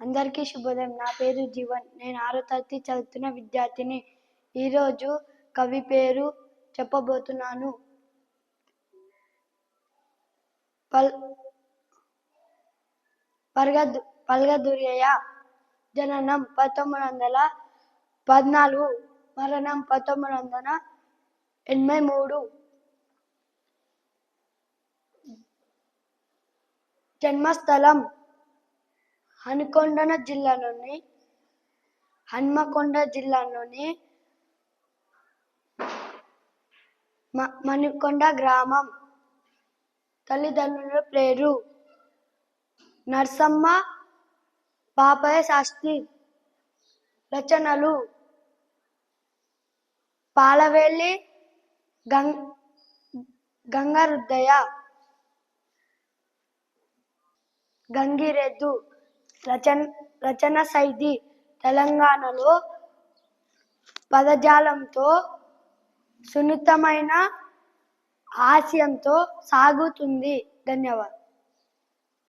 అందరికీ శుభోదయం. నా పేరు జీవన్. నేను 6వ తరగతి చదువుతున్న విద్యార్థిని. ఈరోజు కవి పేరు చెప్పబోతున్నాను. పల్గదుర్యయ్య. జననం 1914, మరణం 1983. జన్మస్థలం హన్మకొండ జిల్లాలోని మణికొండ గ్రామం. తల్లిదండ్రుల పేరు నర్సమ్మ, పాపయ్య శాస్త్రి. రచనలు పాలవేలి గంగారుద్దయ్య, గంగిరెద్దు. రచన శైలి తెలంగాణలో పదజాలంతో సున్నితమైన హాస్యంతో సాగుతుంది. ధన్యవాదాలు.